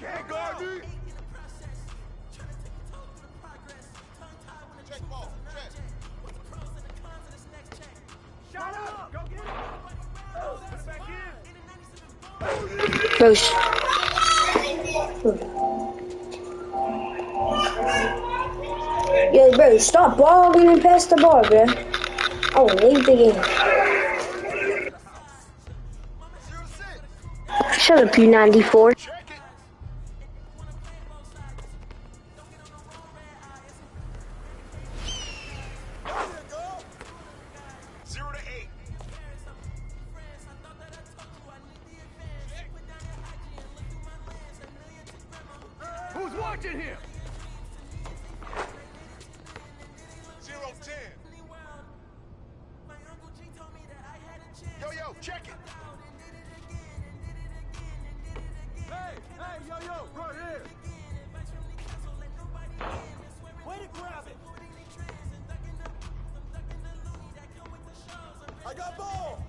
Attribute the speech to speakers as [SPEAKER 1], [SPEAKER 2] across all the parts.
[SPEAKER 1] Can't guard me.
[SPEAKER 2] Check ball. Check.
[SPEAKER 1] Shot up. Go get it. Put it back in.
[SPEAKER 3] First. Yo, bro, stop balling and pass the ball, bro. I will leave the game.
[SPEAKER 2] 0-6.
[SPEAKER 3] Shut up, you 94.
[SPEAKER 2] Check it. There you go. 0-8.
[SPEAKER 1] Who's watching him?
[SPEAKER 2] 0-10. Yo, check it.
[SPEAKER 1] Hey, yo, right here. Way to grab it.
[SPEAKER 2] I got ball.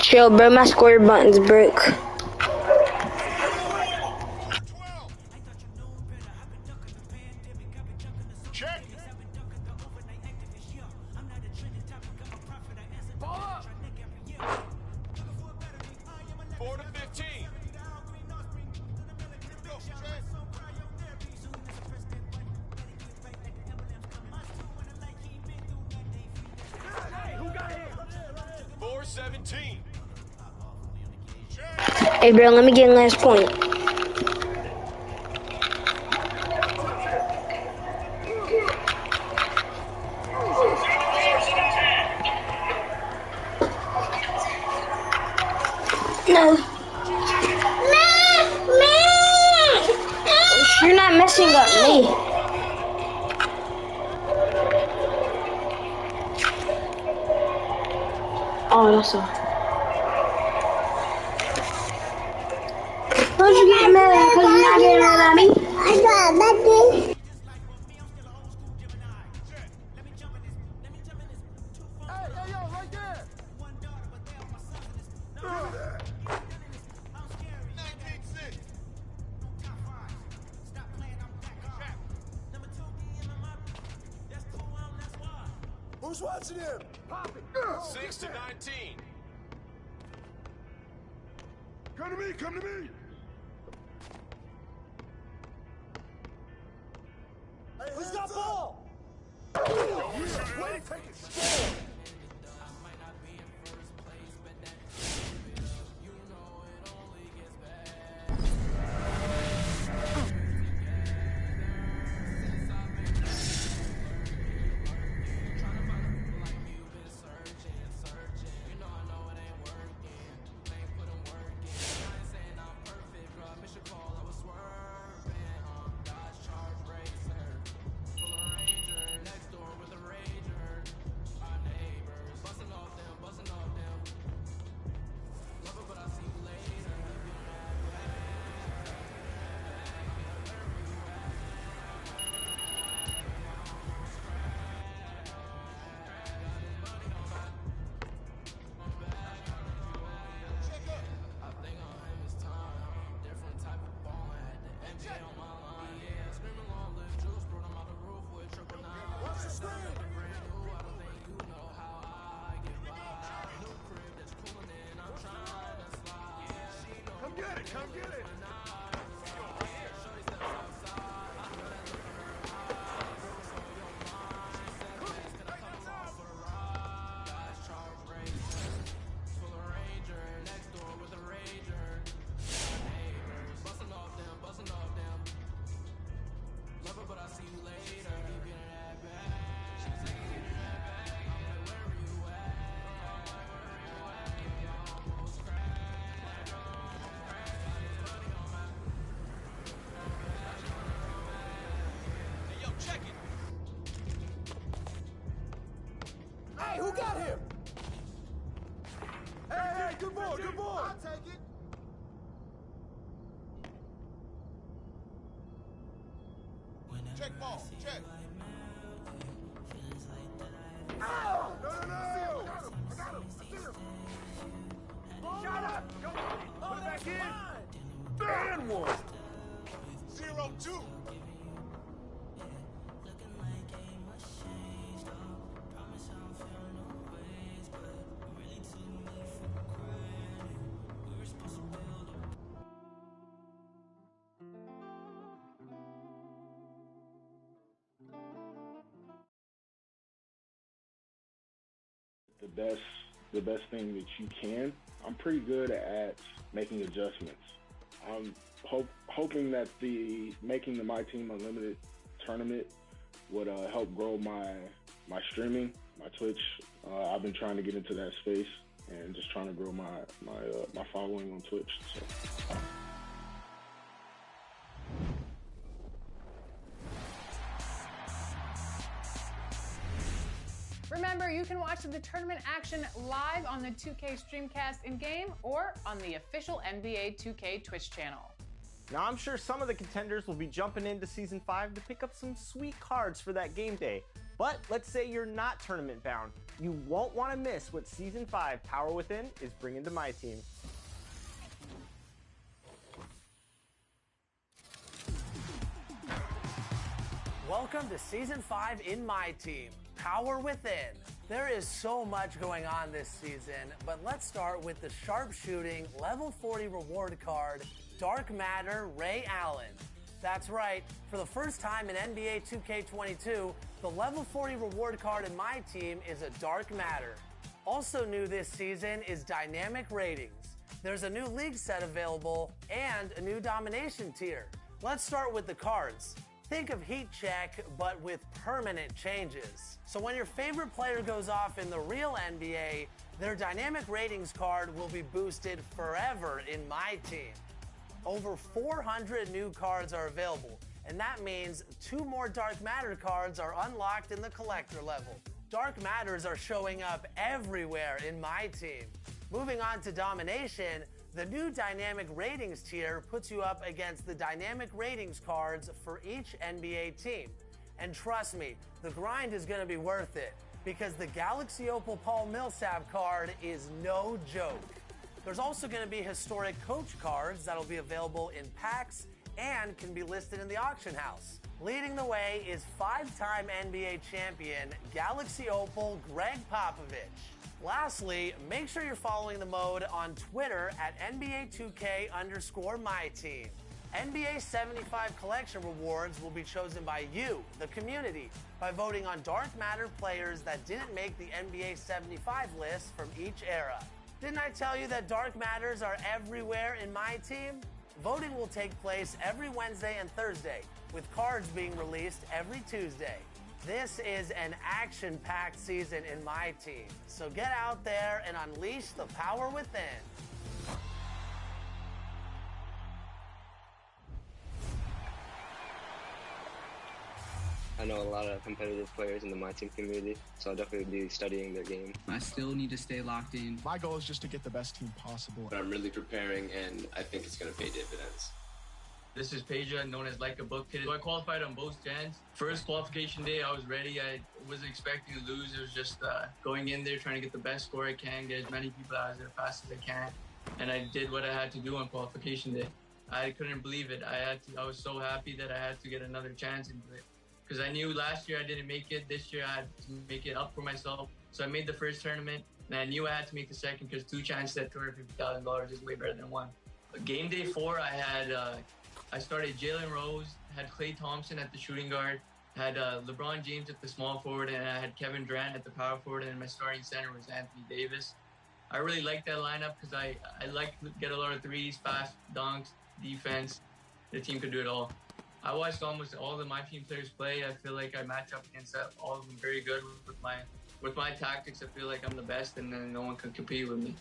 [SPEAKER 3] Chill, bro. My square button's broke.
[SPEAKER 2] Check.
[SPEAKER 1] Ball up.
[SPEAKER 2] 4-15. Go, check.
[SPEAKER 1] Hey, who got him?
[SPEAKER 2] 4-17.
[SPEAKER 3] Hey, bro, let me get last point. No. You're not messing up me. Oh, that's all. Don't you get mad because you're not getting mad at me? I got nothing.
[SPEAKER 1] Hey, yo, right there.
[SPEAKER 2] 19-6. Who's watching him?
[SPEAKER 1] Pop it.
[SPEAKER 2] 6-19.
[SPEAKER 1] Come to me, come to me.
[SPEAKER 2] Hey, who's got ball?
[SPEAKER 1] Way to take it slow. Come get it.
[SPEAKER 2] Hey, good ball, good ball. I'll take it. Check ball, check. Oh! No, no, no! I got him, I got him, I see him.
[SPEAKER 1] Shut up! Go get it! Put it back in!
[SPEAKER 2] And one. 0-2.
[SPEAKER 4] The best thing that you can. I'm pretty good at making adjustments. I'm hoping that making the My Team Unlimited tournament would help grow my streaming, my Twitch. I've been trying to get into that space and just trying to grow my following on Twitch. So.
[SPEAKER 5] Remember, you can watch the tournament action live on the 2K Streamcast in-game or on the official NBA 2K Twitch channel.
[SPEAKER 6] Now, I'm sure some of the contenders will be jumping into Season 5 to pick up some sweet cards for that game day. But let's say you're not tournament bound. You won't want to miss what Season 5 Power Within is bringing to My Team.
[SPEAKER 7] Welcome to Season 5 in My Team, Power Within. There is so much going on this season, but let's start with the sharpshooting level 40 reward card, Dark Matter Ray Allen. That's right, for the first time in NBA 2K22, the level 40 reward card in My Team is a Dark Matter. Also new this season is dynamic ratings. There's a new league set available and a new domination tier. Let's start with the cards. Think of Heat Check, but with permanent changes. So when your favorite player goes off in the real NBA, their dynamic ratings card will be boosted forever in My Team. Over 400 new cards are available, and that means 2 more Dark Matter cards are unlocked in the collector level. Dark Matters are showing up everywhere in My Team. Moving on to domination, the new dynamic ratings tier puts you up against the dynamic ratings cards for each NBA team. And trust me, the grind is going to be worth it because the Galaxy Opal Paul Millsap card is no joke. There's also going to be historic coach cards that'll be available in packs and can be listed in the auction house. Leading the way is 5-time NBA champion Galaxy Opal Greg Popovich. Lastly, make sure you're following the mode on Twitter at NBA2K_MyTeam. NBA 75 collection rewards will be chosen by you, the community, by voting on Dark Matter players that didn't make the NBA 75 list from each era. Didn't I tell you that Dark Matters are everywhere in My Team? Voting will take place every Wednesday and Thursday, with cards being released every Tuesday. This is an action-packed season in My Team, so get out there and unleash the power within.
[SPEAKER 8] I know a lot of competitive players in the My Team community, so I'll definitely be studying their game.
[SPEAKER 9] I still need to stay locked in.
[SPEAKER 10] My goal is just to get the best team possible.
[SPEAKER 11] But I'm really preparing, and I think it's going to pay dividends.
[SPEAKER 12] This is Peja, known as Like a Book Kid. So I qualified on both gens. First qualification day, I was ready. I wasn't expecting to lose. It was just going in there, trying to get the best score I can, get as many people out as fast as I can. And I did what I had to do on qualification day. I couldn't believe it. I was so happy that I had to get another chance into it. Because I knew last year I didn't make it. This year I had to make it up for myself. So I made the first tournament, and I knew I had to make the second because 2 chances at $250,000 is way better than 1. Game day 4, I started Jalen Rose, had Klay Thompson at the shooting guard, had LeBron James at the small forward, and I had Kevin Durant at the power forward, and my starting center was Anthony Davis. I really liked that lineup because I like to get a lot of threes, fast dunks, defense. The team could do it all. I watched almost all of My Team players play. I feel like I match up against all of them very good with my tactics. I feel like I'm the best, and then no one can compete with me.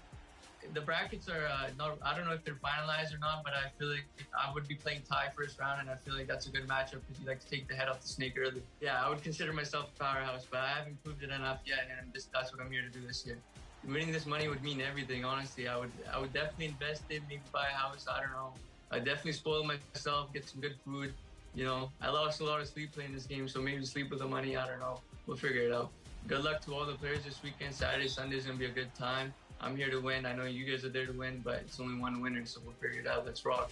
[SPEAKER 12] The brackets are I don't know if they're finalized or not, but I feel like I would be playing tie first round, and I feel like that's a good matchup because you like to take the head off the snake early. Yeah, I would consider myself a powerhouse, but I haven't proved it enough yet, and that's what I'm here to do this year. winning this money would mean everything, honestly. I would definitely invest it, maybe buy a house, I don't know. I'd definitely spoil myself, get some good food. You know, I lost a lot of sleep playing this game, so maybe sleep with the money, I don't know. We'll figure it out. Good luck to all the players this weekend. Saturday, Sunday's gonna be a good time. I'm here to win. I know you guys are there to win, but it's only one winner, so we'll figure it out. Let's rock.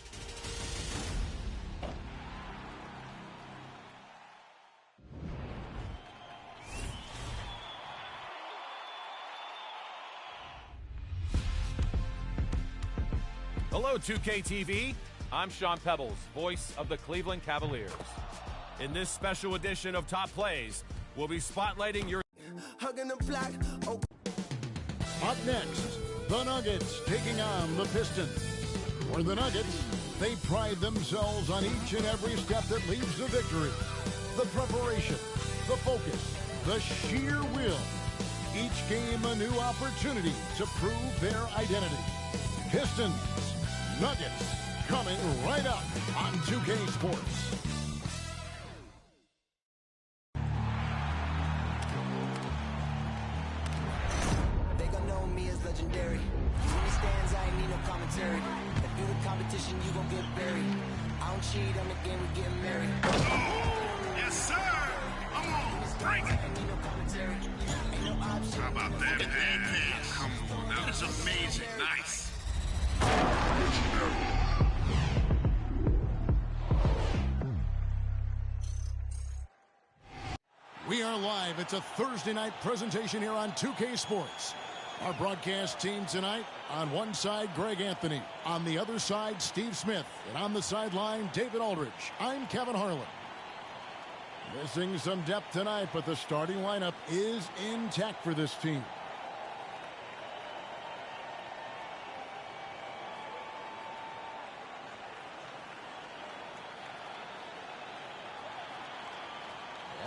[SPEAKER 13] Hello, 2K TV. I'm Sean Pebbles, voice of the Cleveland Cavaliers. In this special edition of Top Plays, we'll be spotlighting your...
[SPEAKER 2] Hugging the block. Oh.
[SPEAKER 14] Up next, the Nuggets taking on the Pistons. For the Nuggets, they pride themselves on each and every step that leads to victory. The preparation, the focus, the sheer will. Each game a new opportunity to prove their identity. Pistons, Nuggets, coming right up on 2K Sports.
[SPEAKER 15] They gon' know me as legendary. You in the stands, I ain't need no commentary. If you the competition, you gon' get buried. I don't cheat on the game, we getting married.
[SPEAKER 2] Yes, sir. Come on, break it.
[SPEAKER 15] Ain't need no commentary. Ain't no option.
[SPEAKER 2] How about that pass? Come on, that was amazing. Nice.
[SPEAKER 14] We are live. It's a Thursday night presentation here on 2K Sports. Our broadcast team tonight, on one side, Greg Anthony. On the other side, Steve Smith. And on the sideline, David Aldridge. I'm Kevin Harlan. Missing some depth tonight, but the starting lineup is intact for this team.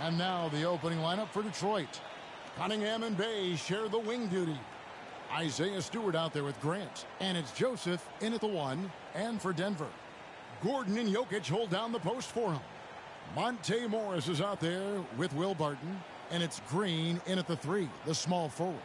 [SPEAKER 14] And now the opening lineup for Detroit. Cunningham and Bay share the wing duty. Isaiah Stewart out there with Grant. And it's Joseph in at the 1 and for Denver. Gordon and Jokic hold down the post for him. Monte Morris is out there with Will Barton. And it's Green in at the 3, the small forward.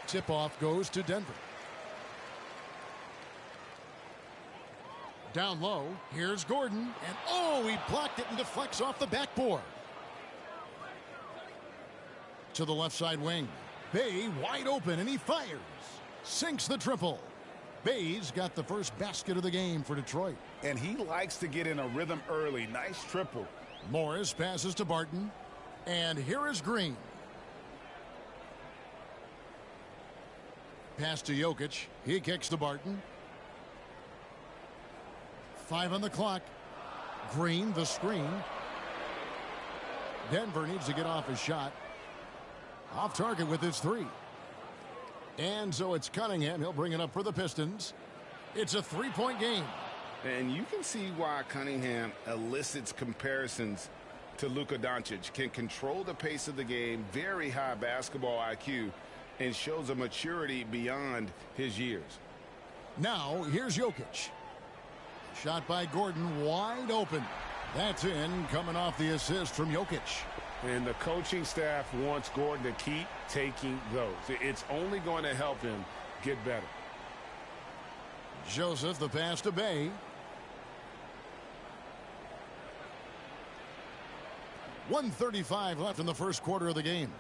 [SPEAKER 14] Tip-off goes to Denver. Down low, here's Gordon, and oh, he blocked it and deflects off the backboard. To the left side wing. Bay wide open, and he fires. Sinks the triple. Bay's got the first basket of the game for Detroit.
[SPEAKER 2] And he likes to get in a rhythm early. Nice triple.
[SPEAKER 14] Morris passes to Barton, and here is Green. Pass to Jokic. He kicks to Barton. 5 on the clock. Green, the screen. Denver needs to get off his shot. Off target with his 3. And so it's Cunningham. He'll bring it up for the Pistons. It's a 3-point game.
[SPEAKER 2] And you can see why Cunningham elicits comparisons to Luka Doncic. Can control the pace of the game, very high basketball IQ, and shows a maturity beyond his years.
[SPEAKER 14] Now, here's Jokic. Shot by Gordon, wide open. That's in, coming off the assist from Jokic.
[SPEAKER 2] And the coaching staff wants Gordon to keep taking those. It's only going to help him get better.
[SPEAKER 14] Joseph, the pass to Bay. .135 left in the first quarter of the game.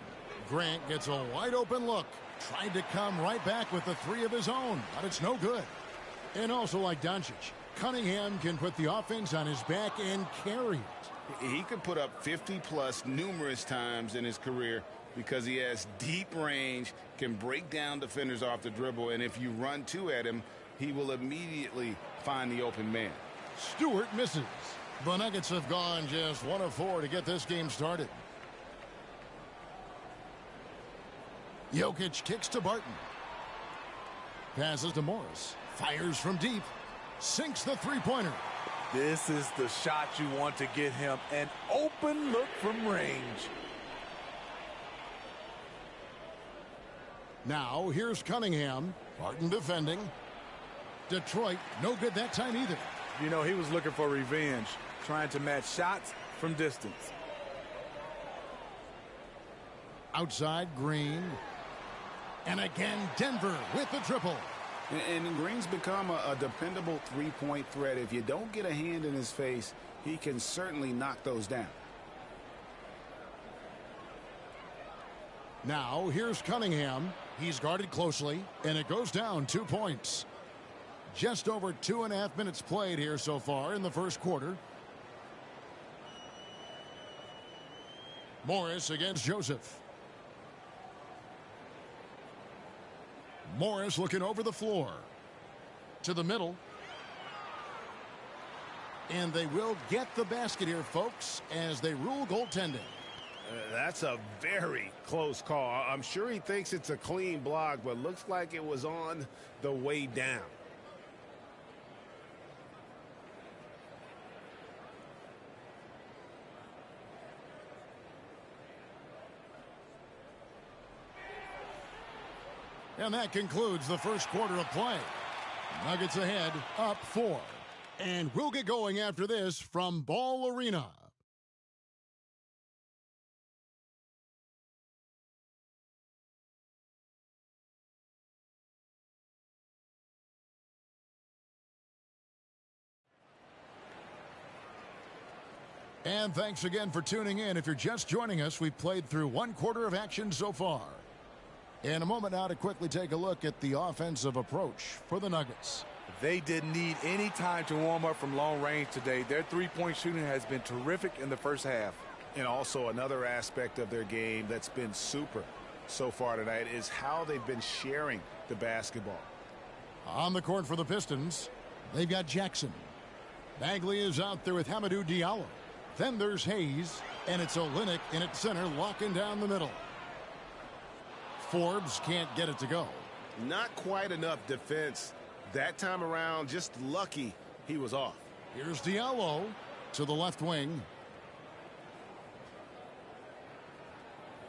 [SPEAKER 14] Grant gets a wide open look. Tried to come right back with the 3 of his own, but it's no good. And also like Doncic, Cunningham can put the offense on his back and carry it.
[SPEAKER 2] He could put up 50-plus numerous times in his career because he has deep range, can break down defenders off the dribble, and if you run 2 at him, he will immediately find the open man.
[SPEAKER 14] Stewart misses. The Nuggets have gone just 1 of 4 to get this game started. Jokic kicks to Barton. Passes to Morris. Fires from deep. Sinks the 3-pointer.
[SPEAKER 1] This is the shot you want to get him. An open look from range.
[SPEAKER 14] Now, here's Cunningham. Barton defending. Detroit, no good that time either.
[SPEAKER 1] You know, he was looking for revenge, trying to match shots from distance.
[SPEAKER 14] Outside, Green. And again, Denver with the triple.
[SPEAKER 2] And Green's become a dependable three-point threat. If you don't get a hand in his face, he can certainly knock those down.
[SPEAKER 14] Now, here's Cunningham. He's guarded closely, and it goes down 2 points. Just over 2.5 minutes played here so far in the first quarter. Morris against Joseph. Morris looking over the floor. To the middle. And they will get the basket here, folks, as they rule goaltending.
[SPEAKER 2] That's a very close call. I'm sure he thinks it's a clean block, but looks like it was on the way down.
[SPEAKER 14] And that concludes the first quarter of play. Nuggets ahead, up 4. And we'll get going after this from Ball Arena. And thanks again for tuning in. If you're just joining us, we've played through 1 quarter of action so far. In a moment now to quickly take a look at the offensive approach for the Nuggets.
[SPEAKER 1] They didn't need any time to warm up from long range today. Their three-point shooting has been terrific in the first half.
[SPEAKER 2] And also another aspect of their game that's been super so far tonight is how they've been sharing the basketball.
[SPEAKER 14] On the court for the Pistons, they've got Jackson. Bagley is out there with Hamidou Diallo. Then there's Hayes, and it's Olynyk in at center, locking down the middle. Forbes can't get it to go.
[SPEAKER 2] Not quite enough defense that time around. Just lucky he was off.
[SPEAKER 14] Here's Diallo to the left wing.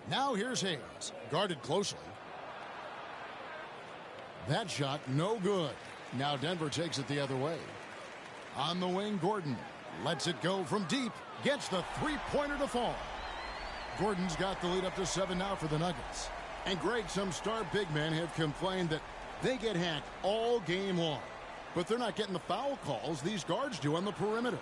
[SPEAKER 14] Now here's Hayes, guarded closely. That shot no good. Now Denver takes it the other way. On the wing, Gordon lets it go from deep. Gets the three-pointer to fall. Gordon's got the lead up to 7 now for the Nuggets. And Greg, some star big men have complained that they get hacked all game long. But they're not getting the foul calls these guards do on the perimeter.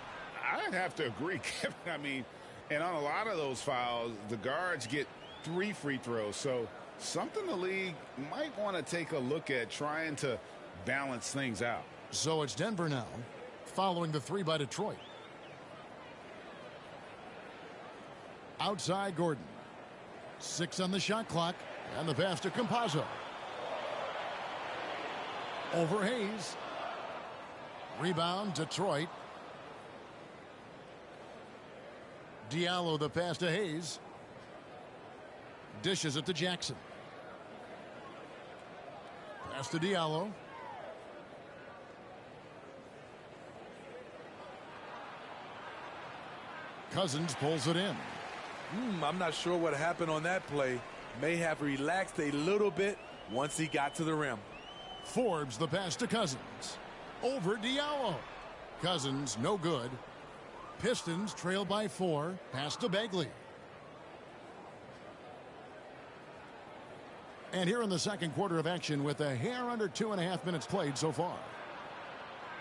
[SPEAKER 2] I'd have to agree, Kevin. I mean, and on a lot of those fouls, the guards get 3 free throws. So something the league might want to take a look at, trying to balance things out.
[SPEAKER 14] So it's Denver now, following the 3 by Detroit. Outside Gordon. 6 on the shot clock. And the pass to Campazzo. Over Hayes. Rebound, Detroit. Diallo the pass to Hayes. Dishes it to Jackson. Pass to Diallo. Cousins pulls it in.
[SPEAKER 1] I'm not sure what happened on that play. May have relaxed a little bit once he got to the rim.
[SPEAKER 14] Forbes the pass to Cousins. Over Diallo. Cousins no good. Pistons trail by 4. Pass to Bagley. And here in the second quarter of action with a hair under 2.5 minutes played so far.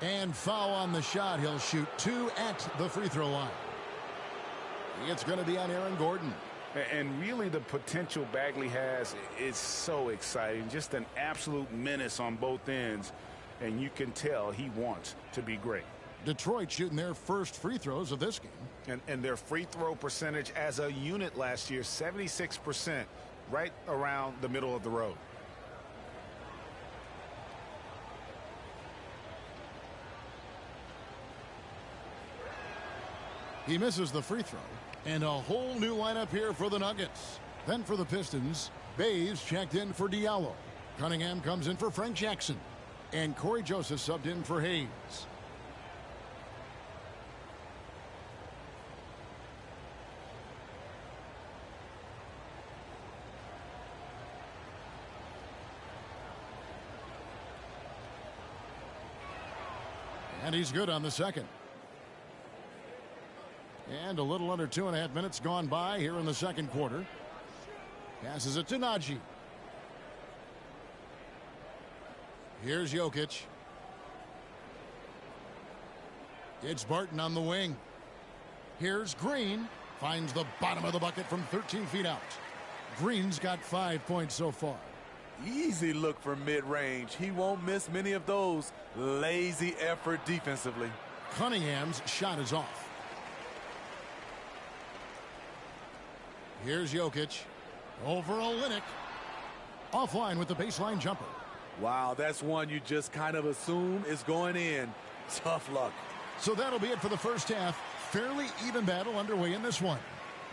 [SPEAKER 14] And foul on the shot. He'll shoot 2 at the free throw line. It's going to be on Aaron Gordon.
[SPEAKER 2] And really the potential Bagley has is so exciting. Just an absolute menace on both ends. And you can tell he wants to be great.
[SPEAKER 14] Detroit shooting their first free throws of this game.
[SPEAKER 2] And their free throw percentage as a unit last year, 76%, right around the middle of the road.
[SPEAKER 14] He misses the free throw. And a whole new lineup here for the Nuggets. Then for the Pistons, Bays checked in for Diallo. Cunningham comes in for Frank Jackson. And Corey Joseph subbed in for Hayes. And he's good on the second. And a little under 2.5 minutes gone by here in the second quarter. Passes it to Najee. Here's Jokic. It's Barton on the wing. Here's Green. Finds the bottom of the bucket from 13 feet out. Green's got 5 points so far.
[SPEAKER 1] Easy look for mid-range. He won't miss many of those. Lazy effort defensively.
[SPEAKER 14] Cunningham's shot is off. Here's Jokic. Over Olynyk. Offline with the baseline jumper.
[SPEAKER 1] Wow, that's one you just kind of assume is going in. Tough luck.
[SPEAKER 14] So that'll be it for the first half. Fairly even battle underway in this one.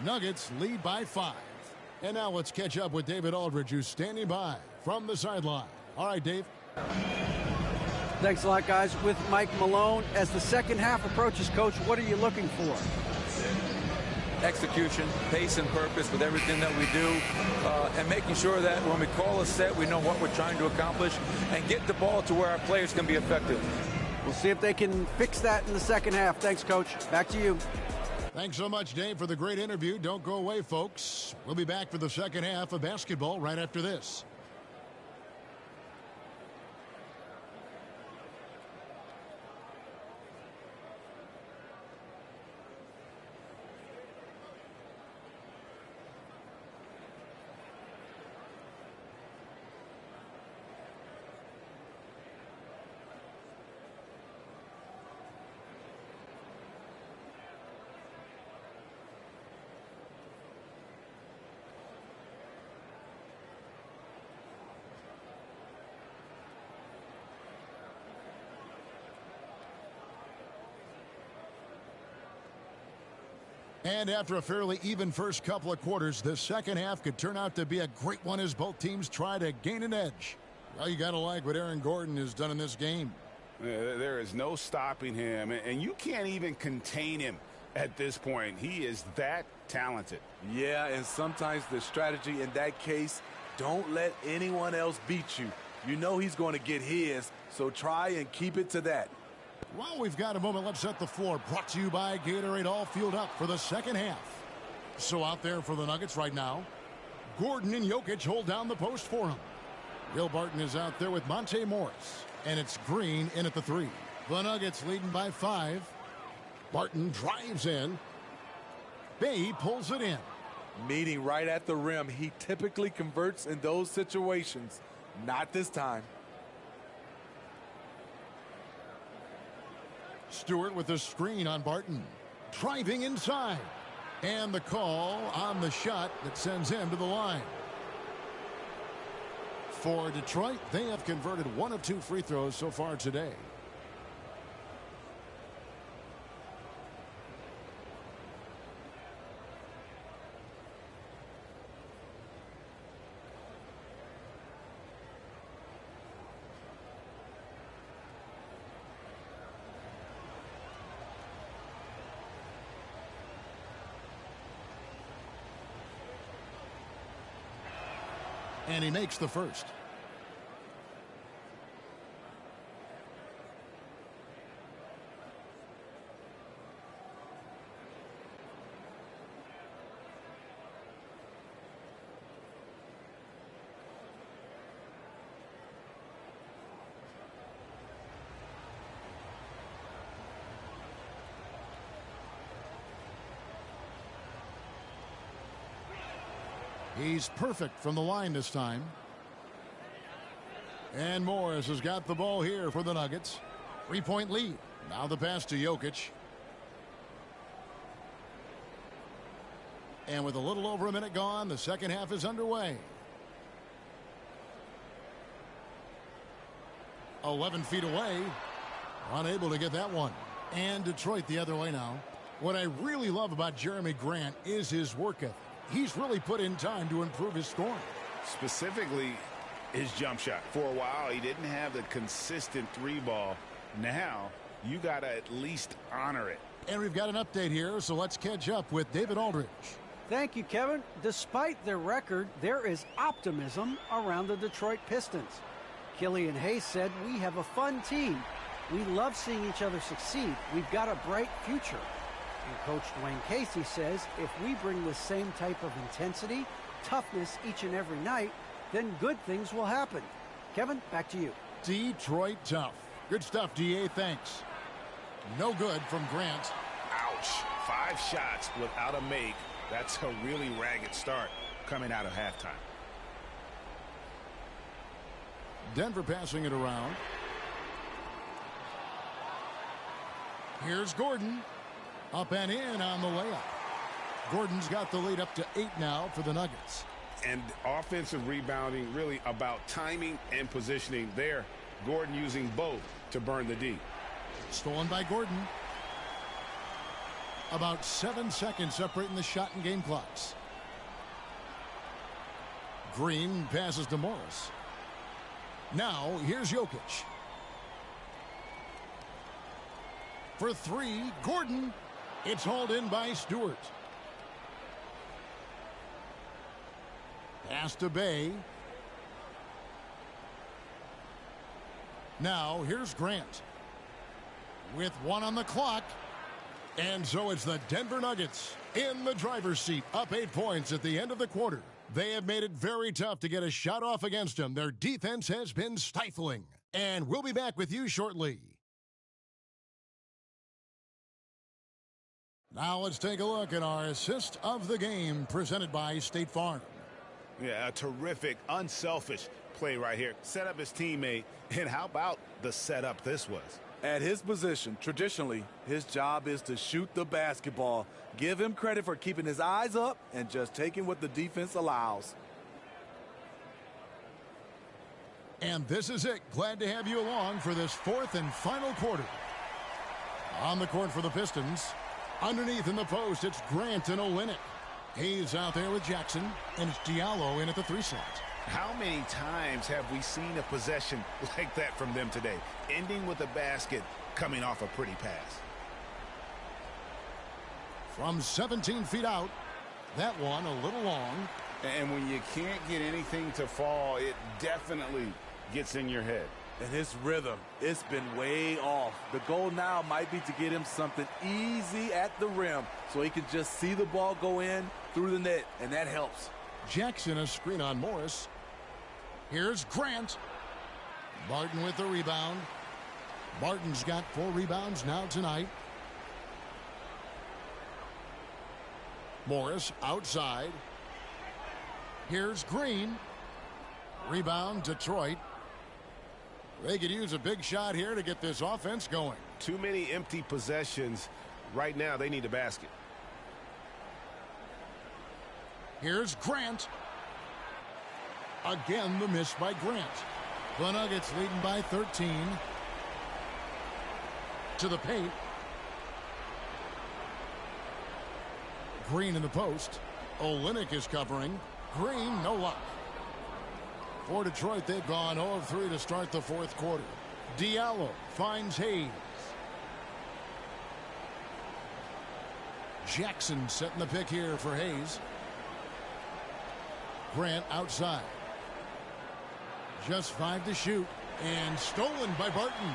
[SPEAKER 14] Nuggets lead by 5. And now let's catch up with David Aldridge, who's standing by from the sideline. All right, Dave.
[SPEAKER 16] Thanks a lot, guys. With Mike Malone, as the second half approaches, Coach, what are you looking for?
[SPEAKER 17] Execution, pace, and purpose with everything that we do, and making sure that when we call a set, we know what we're trying to accomplish and get the ball to where our players can be effective.
[SPEAKER 16] We'll see if they can fix that in the second half. Thanks, Coach. Back to you.
[SPEAKER 14] Thanks so much, Dave, for the great interview. Don't go away, folks. We'll be back for the second half of basketball right after this. And after a fairly even first couple of quarters, the second half could turn out to be a great one as both teams try to gain an edge. Well, you got to like what Aaron Gordon has done in this game.
[SPEAKER 2] There is no stopping him, and you can't even contain him at this point. He is that talented.
[SPEAKER 1] Yeah, and sometimes the strategy in that case, don't let anyone else beat you. You know he's going to get his, so try and keep it to that.
[SPEAKER 14] Well, we've got a moment left set the floor. Brought to you by Gatorade, all fueled up for the second half. So out there for the Nuggets right now, Gordon and Jokic hold down the post for him. Will Barton is out there with Monte Morris. And it's Green in at the 3. The Nuggets leading by 5. Barton drives in. Bay pulls it in.
[SPEAKER 1] Meeting right at the rim. He typically converts in those situations. Not this time.
[SPEAKER 14] Stewart with the screen on Barton. Driving inside. And the call on the shot that sends him to the line. For Detroit, they have converted 1 of 2 free throws so far today. And he makes the first. He's perfect from the line this time. And Morris has got the ball here for the Nuggets. 3-point lead. Now the pass to Jokic. And with a little over a minute gone, the second half is underway. 11 feet away. Unable to get that one. And Detroit the other way now. What I really love about Jeremy Grant is his work ethic. He's really put in time to improve his scoring.
[SPEAKER 2] Specifically, his jump shot. For a while, he didn't have the consistent 3-ball. Now, you got to at least honor it.
[SPEAKER 14] And we've got an update here, so let's catch up with David Aldridge.
[SPEAKER 16] Thank you, Kevin. Despite their record, there is optimism around the Detroit Pistons. Killian Hayes said, "We have a fun team. We love seeing each other succeed. We've got a bright future. And Coach Dwayne Casey says if we bring the same type of intensity, toughness each and every night, then good things will happen. Kevin, back to you.
[SPEAKER 14] Detroit tough. Good stuff, DA. Thanks. No good from Grant.
[SPEAKER 2] Ouch. 5 shots without a make. That's a really ragged start coming out of halftime.
[SPEAKER 14] Denver passing it around. Here's Gordon. Up and in on the layup. Gordon's got the lead up to 8 now for the Nuggets.
[SPEAKER 2] And offensive rebounding really about timing and positioning there. Gordon using both to burn the D.
[SPEAKER 14] Stolen by Gordon. About 7 seconds separating the shot and game clocks. Green passes to Morris. Now here's Jokic. For 3, Gordon. It's hauled in by Stewart. Pass to Bay. Now here's Grant. With 1 on the clock. And so it's the Denver Nuggets in the driver's seat, up 8 points at the end of the quarter. They have made it very tough to get a shot off against them. Their defense has been stifling. And we'll be back with you shortly. Now let's take a look at our assist of the game presented by State Farm.
[SPEAKER 2] Yeah, a terrific, unselfish play right here. Set up his teammate. And how about the setup this was?
[SPEAKER 1] At his position, traditionally, his job is to shoot the basketball. Give him credit for keeping his eyes up and just taking what the defense allows.
[SPEAKER 14] And this is it. Glad to have you along for this 4th and final quarter. On the court for the Pistons. Underneath in the post, it's Grant and Olynyk. Hayes out there with Jackson, and it's Diallo in at the 3 slot.
[SPEAKER 2] How many times have we seen a possession like that from them today? Ending with a basket, coming off a pretty pass.
[SPEAKER 14] From 17 feet out, that one a little long.
[SPEAKER 2] And when you can't get anything to fall, it definitely gets in your head.
[SPEAKER 1] And his rhythm, it's been way off. The goal now might be to get him something easy at the rim so he can just see the ball go in through the net, and that helps.
[SPEAKER 14] Jackson a screen on Morris. Here's Grant. Barton with the rebound. Barton's got 4 rebounds now tonight. Morris outside. Here's Green. Rebound, Detroit. They could use a big shot here to get this offense going.
[SPEAKER 2] Too many empty possessions. Right now, they need a basket.
[SPEAKER 14] Here's Grant. Again, the miss by Grant. The Nuggets leading by 13. To the paint. Green in the post. Olynyk is covering. Green, no luck. For Detroit, they've gone 0 of 3 to start the 4th quarter. Diallo finds Hayes. Jackson setting the pick here for Hayes. Grant outside. Just 5 to shoot. And stolen by Barton.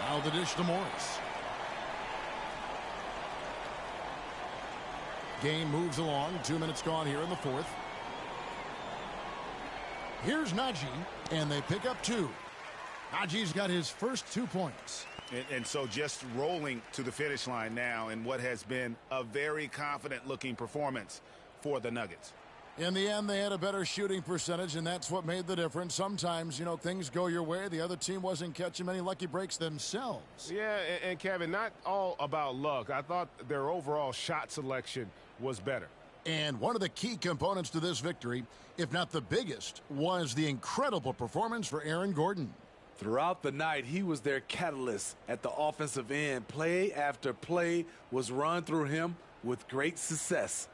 [SPEAKER 14] Now the dish to Morris. Game moves along. 2 minutes gone here in the 4th. Here's Najee, and they pick up 2. Najee's got his first 2 points.
[SPEAKER 2] And so just rolling to the finish line now in what has been a very confident-looking performance for the Nuggets.
[SPEAKER 14] In the end, they had a better shooting percentage, and that's what made the difference. Sometimes, things go your way. The other team wasn't catching many lucky breaks themselves.
[SPEAKER 2] Yeah, and Kevin, not all about luck. I thought their overall shot selection was better.
[SPEAKER 14] And one of the key components to this victory, if not the biggest, was the incredible performance for Aaron Gordon.
[SPEAKER 1] Throughout the night, he was their catalyst at the offensive end. Play after play was run through him with great success.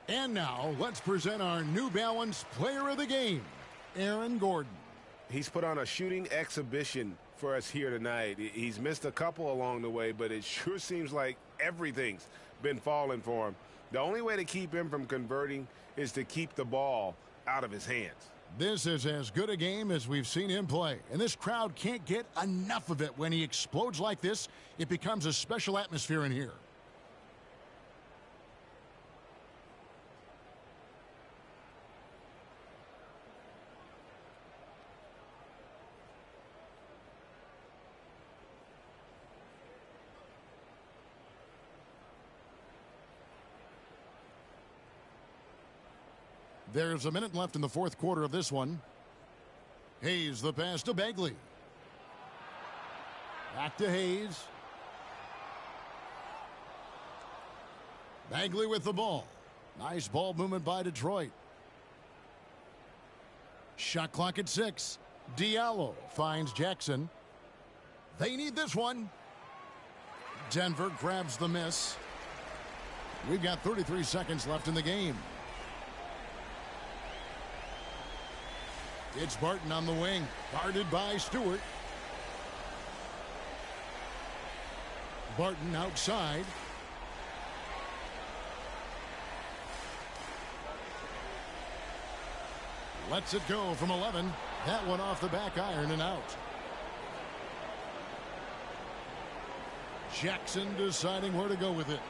[SPEAKER 14] And now, let's present our New Balance Player of the Game, Aaron Gordon.
[SPEAKER 2] He's put on a shooting exhibition for us here tonight. He's missed a couple along the way, but it sure seems like everything's been falling for him. The only way to keep him from converting is to keep the ball out of his hands.
[SPEAKER 14] This is as good a game as we've seen him play, and this crowd can't get enough of it. When he explodes like this, it becomes a special atmosphere in here. There's a minute left in the fourth quarter of this one. Hayes the pass to Bagley. Back to Hayes. Bagley with the ball. Nice ball movement by Detroit. Shot clock at 6. Diallo finds Jackson. They need this one. Denver grabs the miss. We've got 33 seconds left in the game. It's Barton on the wing, guarded by Stewart. Barton outside. Lets it go from 11. That one off the back iron and out. Jackson deciding where to go with it.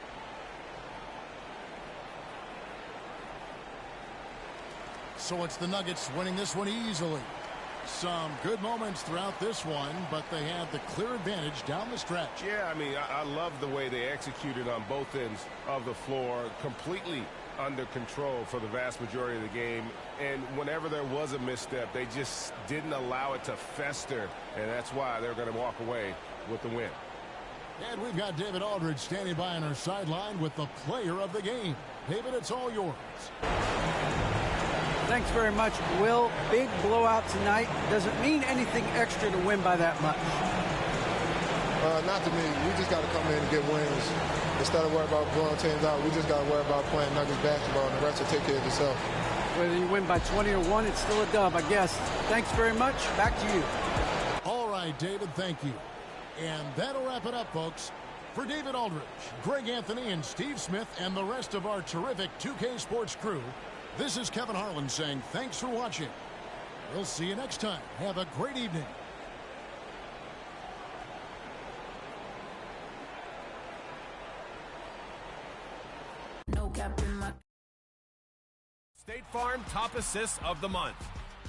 [SPEAKER 14] So it's the Nuggets winning this one easily. Some good moments throughout this one, but they had the clear advantage down the stretch.
[SPEAKER 2] Yeah, I mean, I love the way they executed on both ends of the floor. Completely under control for the vast majority of the game. And whenever there was a misstep, they just didn't allow it to fester. And that's why they're going to walk away with the win.
[SPEAKER 14] And we've got David Aldridge standing by on our sideline with the player of the game. David, it's all yours.
[SPEAKER 16] Thanks very much, Will. Big blowout tonight. Doesn't mean anything extra to win by that much.
[SPEAKER 18] Not to me. We just got to come in and get wins. Instead of worrying about blowing teams out, we just got to worry about playing Nuggets basketball, and the rest will take care of itself.
[SPEAKER 16] Whether you win by 20 or 1, it's still a dub, I guess. Thanks very much. Back to you.
[SPEAKER 14] All right, David, thank you. And that'll wrap it up, folks. For David Aldridge, Greg Anthony, and Steve Smith, and the rest of our terrific 2K Sports crew, this is Kevin Harlan saying thanks for watching. We'll see you next time. Have a great evening.
[SPEAKER 13] State Farm Top Assists of the Month.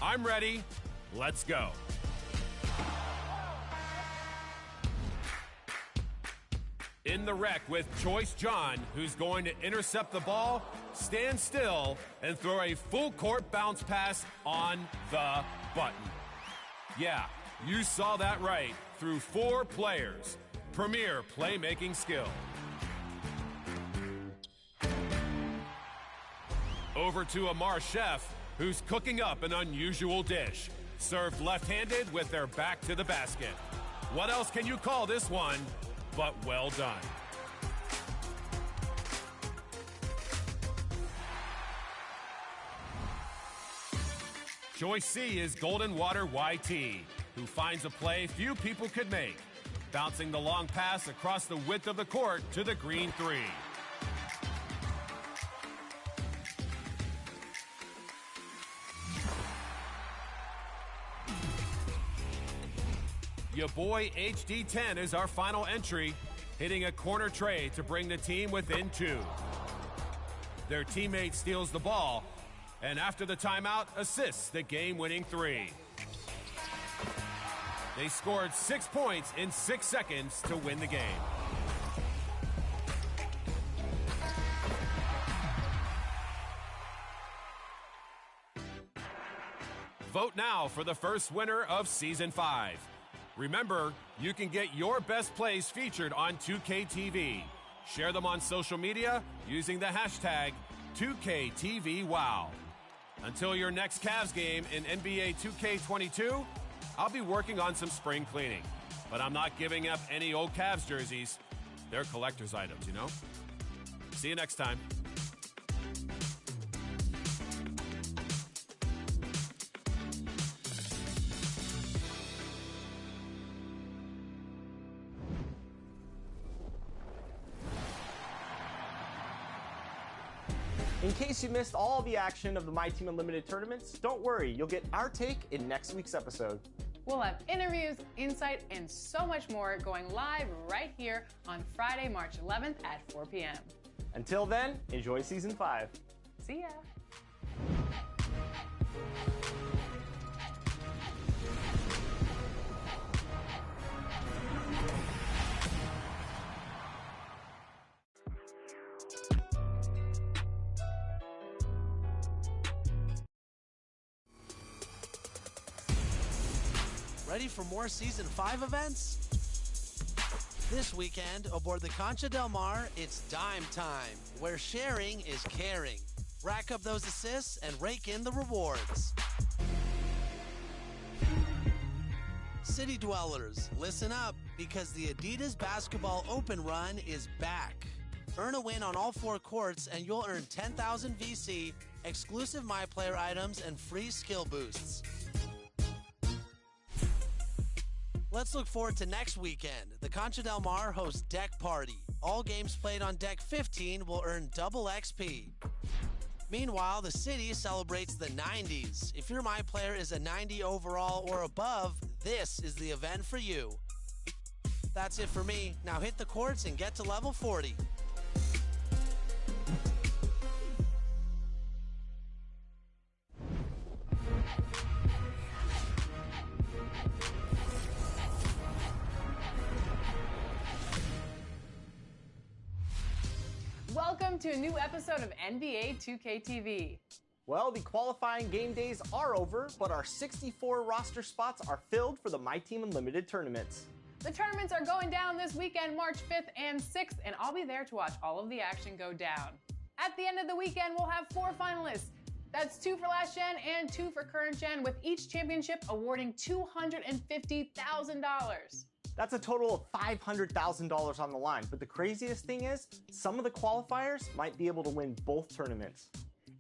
[SPEAKER 13] I'm ready. Let's go. In the wreck with Choice John, who's going to intercept the ball, stand still, and throw a full court bounce pass on the button. Yeah, you saw that right. Through 4 players. Premier playmaking skill. Over to Amar Chef, who's cooking up an unusual dish. Served left-handed with their back to the basket. What else can you call this one but well done? Joyce C is Golden Water YT, who finds a play few people could make, bouncing the long pass across the width of the court to the green 3. Your boy HD10 is our final entry, hitting a corner tray to bring the team within 2. Their teammate steals the ball, and after the timeout, assists the game-winning 3. They scored 6 points in 6 seconds to win the game. Vote now for the first winner of Season 5. Remember, you can get your best plays featured on 2KTV. Share them on social media using the hashtag 2KTVWow. Until your next Cavs game in NBA 2K22, I'll be working on some spring cleaning. But I'm not giving up any old Cavs jerseys. They're collector's items, you know? See you next time.
[SPEAKER 6] In case you missed all the action of the My Team Unlimited tournaments, don't worry, you'll get our take in next week's episode.
[SPEAKER 5] We'll have interviews, insight, and so much more going live right here on Friday, March 11th at 4 p.m.
[SPEAKER 6] Until then, enjoy Season 5.
[SPEAKER 5] See ya.
[SPEAKER 7] Ready for more Season 5 events? This weekend, aboard the Concha Del Mar, it's dime time, where sharing is caring. Rack up those assists and rake in the rewards. City Dwellers, listen up, because the Adidas Basketball Open Run is back. Earn a win on all 4 courts, and you'll earn 10,000 VC, exclusive MyPlayer items, and free skill boosts. Let's look forward to next weekend. The Concha Del Mar hosts Deck Party. All games played on Deck 15 will earn double XP. Meanwhile, the city celebrates the 90s. If your MyPlayer is a 90 overall or above, this is the event for you. That's it for me. Now hit the courts and get to level 40.
[SPEAKER 5] Welcome to a new episode of NBA 2K TV.
[SPEAKER 6] Well, the qualifying game days are over, but our 64 roster spots are filled for the My Team Unlimited tournaments.
[SPEAKER 5] The tournaments are going down this weekend, March 5th and 6th, and I'll be there to watch all of the action go down. At the end of the weekend, we'll have 4 finalists. That's 2 for last gen and 2 for current gen, with each championship awarding $250,000.
[SPEAKER 6] That's a total of $500,000 on the line, but the craziest thing is, some of the qualifiers might be able to win both tournaments.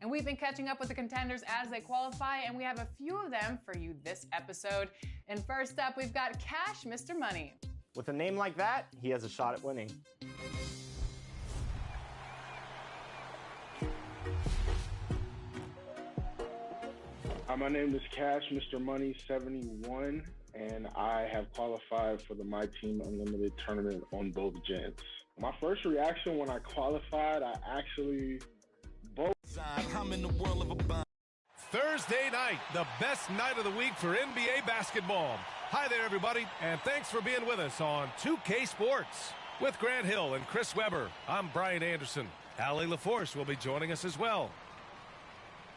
[SPEAKER 5] And we've been catching up with the contenders as they qualify, and we have a few of them for you this episode. And first up, we've got Cash Mr. Money.
[SPEAKER 6] With a name like that, he has a shot at winning.
[SPEAKER 4] My name is Cash Mr. Money 71, and I have qualified for the My Team Unlimited tournament on both gens. My first reaction when I qualified, I actually
[SPEAKER 13] I'm in the world of a Thursday night, the best night of the week for NBA basketball. Hi there, everybody, and thanks for being with us on 2K Sports. With Grant Hill and Chris Webber, I'm Brian Anderson. Allie LaForce will be joining us as well.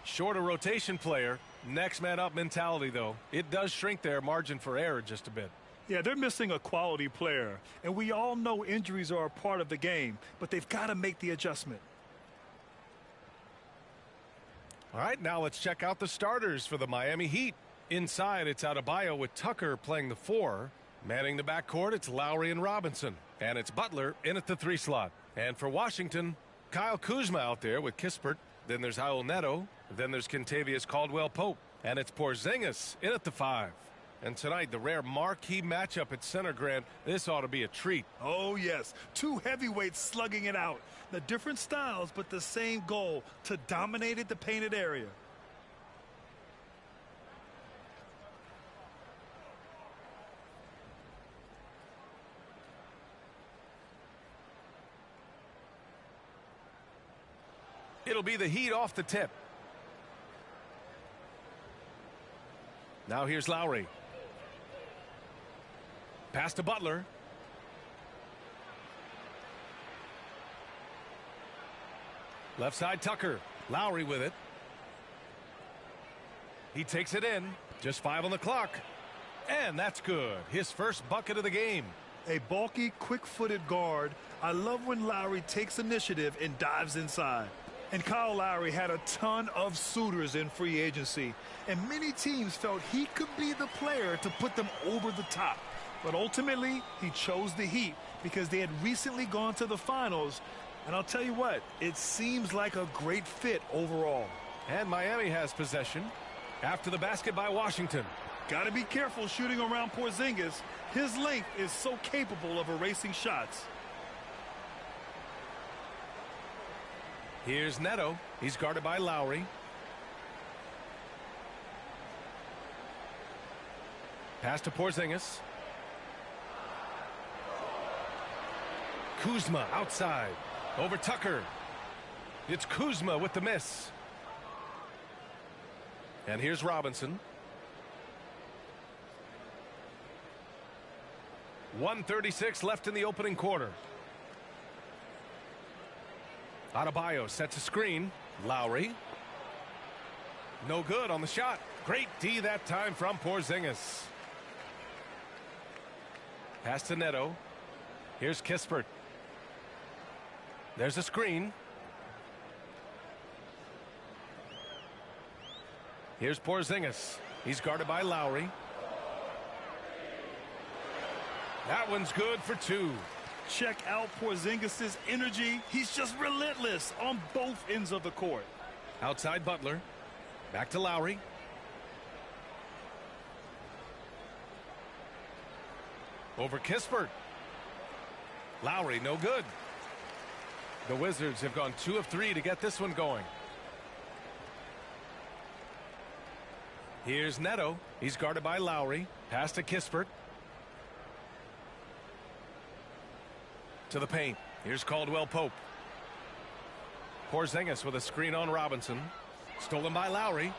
[SPEAKER 13] Shorter rotation player, next man up mentality, though. It does shrink their margin for error just a bit.
[SPEAKER 19] Yeah, they're missing a quality player, and we all know injuries are a part of the game, but they've got to make the adjustment.
[SPEAKER 13] All right, now let's check out the starters for the Miami Heat. Inside, it's Adebayo with Tucker playing the 4. Manning the backcourt, it's Lowry and Robinson. And it's Butler in at the 3 slot. And for Washington, Kyle Kuzma out there with Kispert. Then there's Raul Neto. Then there's Kentavious Caldwell-Pope. And it's Porzingis in at the 5. And tonight, the rare marquee matchup at center, Grant. This ought to be a treat.
[SPEAKER 19] Oh, yes. 2 heavyweights slugging it out. The different styles, but the same goal, to dominate the painted area.
[SPEAKER 13] It'll be the Heat off the tip. Now here's Lowry. Pass to Butler. Left side Tucker. Lowry with it. He takes it in. Just 5 on the clock. And that's good. His first bucket of the game.
[SPEAKER 19] A bulky, quick-footed guard. I love when Lowry takes initiative and dives inside. And Kyle Lowry had a ton of suitors in free agency, and many teams felt he could be the player to put them over the top. But ultimately, he chose the Heat because they had recently gone to the finals. And I'll tell you what, it seems like a great fit overall.
[SPEAKER 13] And Miami has possession after the basket by Washington.
[SPEAKER 19] Got to be careful shooting around Porzingis. His length is so capable of erasing shots.
[SPEAKER 13] Here's Neto. He's guarded by Lowry. Pass to Porzingis. Kuzma outside. Over Tucker. It's Kuzma with the miss. And here's Robinson. 1:36 left in the opening quarter. Adebayo sets a screen. Lowry. No good on the shot. Great D that time from Porzingis. Pass to Neto. Here's Kispert. There's a screen. Here's Porzingis. He's guarded by Lowry. That one's good for two.
[SPEAKER 19] Check out Porzingis' energy. He's just relentless on both ends of the court.
[SPEAKER 13] Outside Butler. Back to Lowry. Over Kispert. Lowry, no good. The Wizards have gone 2 of 3 to get this one going. Here's Neto. He's guarded by Lowry. Pass to Kispert. To the paint. Here's Caldwell Pope. Porzingis with a screen on Robinson. Stolen by Lowry.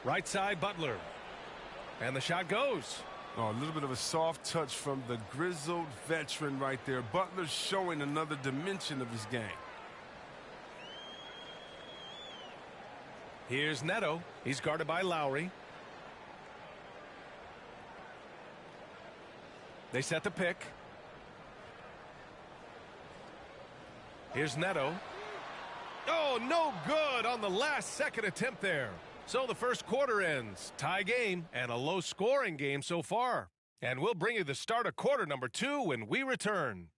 [SPEAKER 13] Right side Butler. And the shot goes.
[SPEAKER 20] Oh, a little bit of a soft touch from the grizzled veteran right there. Butler showing another dimension of his game.
[SPEAKER 13] Here's Neto. He's guarded by Lowry. They set the pick. Here's Neto. Oh, no good on the last second attempt there. So the first quarter ends. Tie game and a low scoring game so far. And we'll bring you the start of quarter number 2 when we return.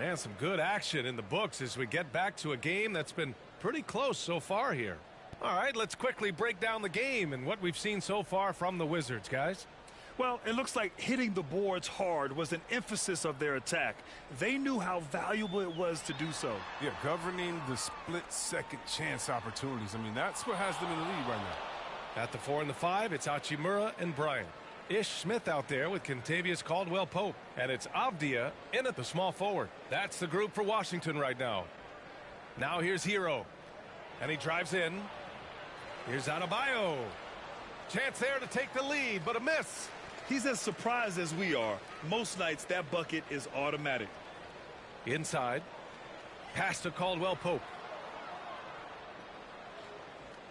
[SPEAKER 13] And some good action in the books as we get back to a game that's been pretty close so far here. All right, let's quickly break down the game and what we've seen so far from the Wizards, guys.
[SPEAKER 19] Well, it looks like hitting the boards hard was an emphasis of their attack. They knew how valuable it was to do so.
[SPEAKER 20] Yeah, governing the split-second chance opportunities. I mean, that's what has them in the lead right now.
[SPEAKER 13] At the 4 and the 5, it's Hachimura and Bryant. Ish Smith out there with Kentavious Caldwell-Pope. And it's Avdia in at the small forward. That's the group for Washington right now. Now here's Hero. And he drives in. Here's Adebayo. Chance there to take the lead, but a miss.
[SPEAKER 19] He's as surprised as we are. Most nights that bucket is automatic.
[SPEAKER 13] Inside. Pass to Caldwell-Pope.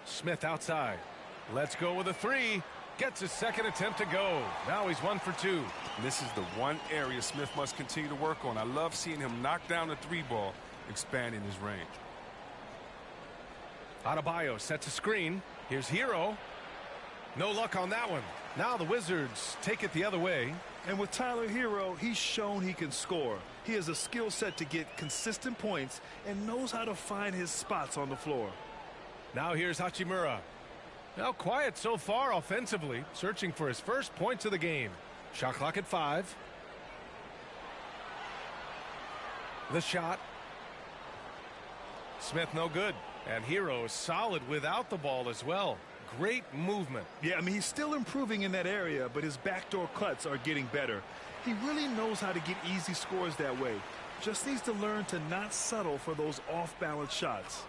[SPEAKER 13] Smith outside. Let's go with a 3. Gets his second attempt to go. Now he's 1 for 2.
[SPEAKER 20] This is the one area Smith must continue to work on. I love seeing him knock down the 3-ball, expanding his range.
[SPEAKER 13] Adebayo sets a screen. Here's Hero. No luck on that one. Now the Wizards take it the other way.
[SPEAKER 19] And with Tyler Hero, he's shown he can score. He has a skill set to get consistent points and knows how to find his spots on the floor.
[SPEAKER 13] Now here's Hachimura. Now quiet so far offensively, searching for his first points of the game. Shot clock at 5. The shot. Smith no good. And Hero is solid without the ball as well. Great movement.
[SPEAKER 19] Yeah, I mean, he's still improving in that area, but his backdoor cuts are getting better. He really knows how to get easy scores that way. Just needs to learn to not settle for those off-balance shots.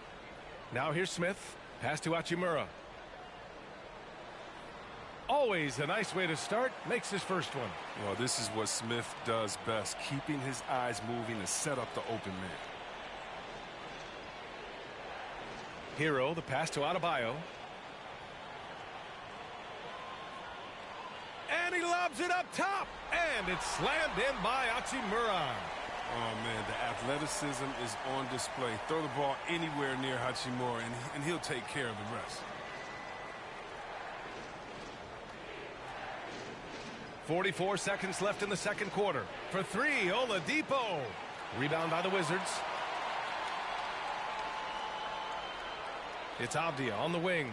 [SPEAKER 13] Now here's Smith. Pass to Hachimura. Always a nice way to start. Makes his first one.
[SPEAKER 20] Well, this is what Smith does best, keeping his eyes moving to set up the open man.
[SPEAKER 13] Hero, the pass to Adebayo. And he lobs it up top. And it's slammed in by Hachimura.
[SPEAKER 20] Oh, man, the athleticism is on display. Throw the ball anywhere near Hachimura, and he'll take care of the rest.
[SPEAKER 13] 44 seconds left in the second quarter. For three, Oladipo. Rebound by the Wizards. It's Avdia on the wing.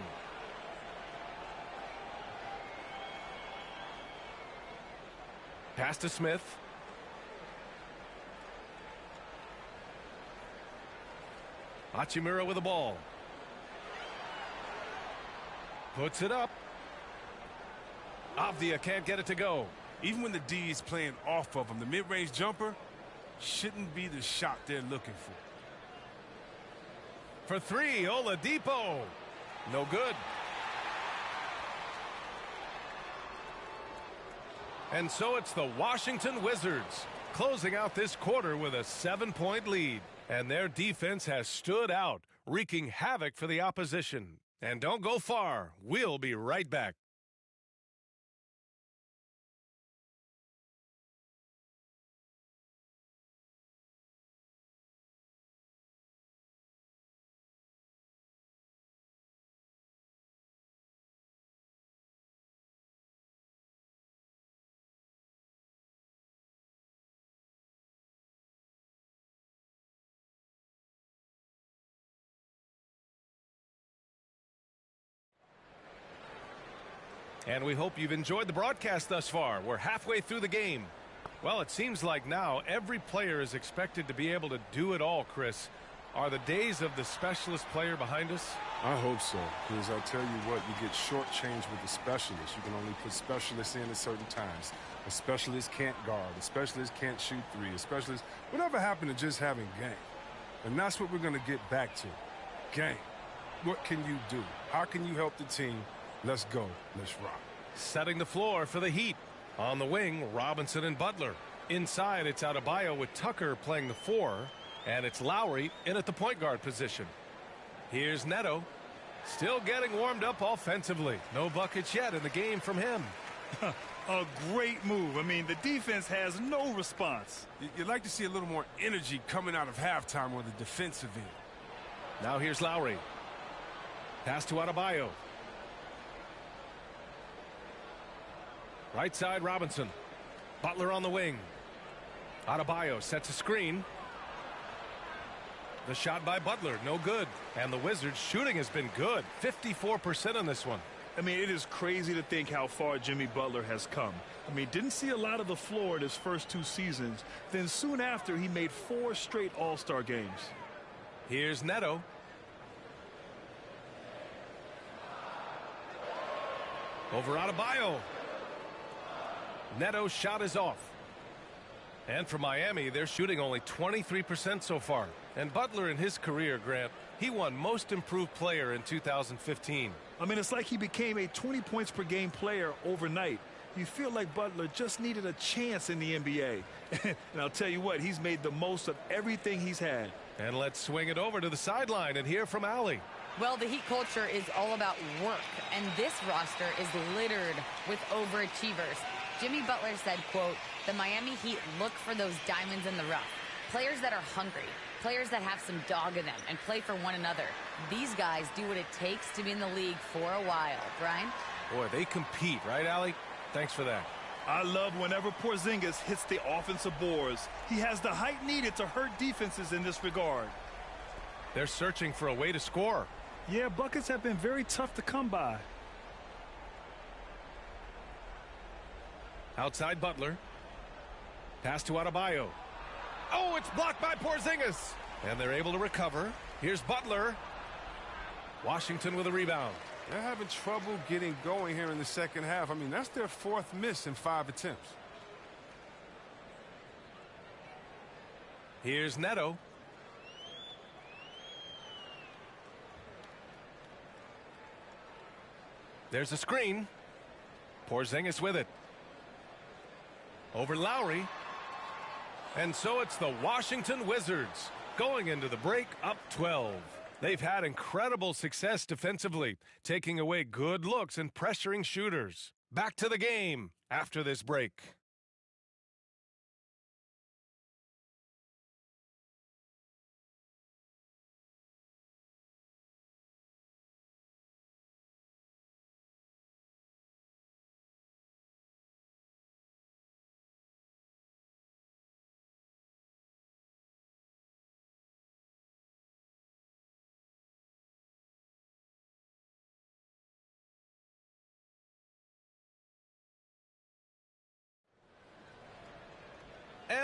[SPEAKER 13] Pass to Smith. Hachimura with the ball. Puts it up. Avdia can't get it to go.
[SPEAKER 20] Even when the D is playing off of him, the mid-range jumper shouldn't be the shot they're looking for.
[SPEAKER 13] For three, Oladipo. No good. And so it's the Washington Wizards closing out this quarter with a 7-point lead. And their defense has stood out, wreaking havoc for the opposition. And don't go far. We'll be right back. And we hope you've enjoyed the broadcast thus far. We're halfway through the game. Well, it seems like now every player is expected to be able to do it all, Chris. Are the days of the specialist player behind us?
[SPEAKER 20] I hope so, because I'll tell you what, you get shortchanged with the specialists. You can only put specialists in at certain times. A specialist can't guard. A specialist can't shoot three. A specialist, whatever happened to just having game? And that's what we're going to get back to. Game. What can you do? How can you help the team? Let's go. Let's rock.
[SPEAKER 13] Setting the floor for the Heat. On the wing, Robinson and Butler. Inside, it's Adebayo with Tucker playing the 4. And it's Lowry in at the point guard position. Here's Neto. Still getting warmed up offensively. No buckets yet in the game from him.
[SPEAKER 19] A great move. I mean, the defense has no response.
[SPEAKER 20] You'd like to see a little more energy coming out of halftime on the defensive end.
[SPEAKER 13] Now here's Lowry. Pass to Adebayo. Right side, Robinson. Butler on the wing. Adebayo sets a screen. The shot by Butler, no good. And the Wizards' shooting has been good. 54% on this one.
[SPEAKER 19] I mean, it is crazy to think how far Jimmy Butler has come. I mean, didn't see a lot of the floor in his first 2 seasons. Then soon after, he made 4 straight All-Star games.
[SPEAKER 13] Here's Neto. Over Adebayo. Neto's shot is off. And for Miami, they're shooting only 23% so far. And Butler in his career, Grant, he won Most Improved Player in 2015.
[SPEAKER 19] I mean, it's like he became a 20 points per game player overnight. You feel like Butler just needed a chance in the NBA. And I'll tell you what, he's made the most of everything he's had.
[SPEAKER 13] And let's swing it over to the sideline and hear from Allie.
[SPEAKER 21] Well, the Heat culture is all about work, and this roster is littered with overachievers. Jimmy Butler said, quote, "The Miami Heat look for those diamonds in the rough. Players that are hungry, players that have some dog in them and play for one another. These guys do what it takes to be in the league for a while." Brian?
[SPEAKER 13] Boy, they compete, right, Allie? Thanks for that.
[SPEAKER 19] I love whenever Porzingis hits the offensive boards. He has the height needed to hurt defenses in this regard.
[SPEAKER 13] They're searching for a way to score.
[SPEAKER 19] Yeah, buckets have been very tough to come by.
[SPEAKER 13] Outside Butler. Pass to Adebayo. Oh, it's blocked by Porzingis. And they're able to recover. Here's Butler. Washington with a rebound.
[SPEAKER 20] They're having trouble getting going here in the second half. I mean, that's their 4th miss in 5 attempts.
[SPEAKER 13] Here's Neto. There's a screen. Porzingis with it. Over Lowry. And so it's the Washington Wizards going into the break up 12. They've had incredible success defensively, taking away good looks and pressuring shooters. Back to the game after this break.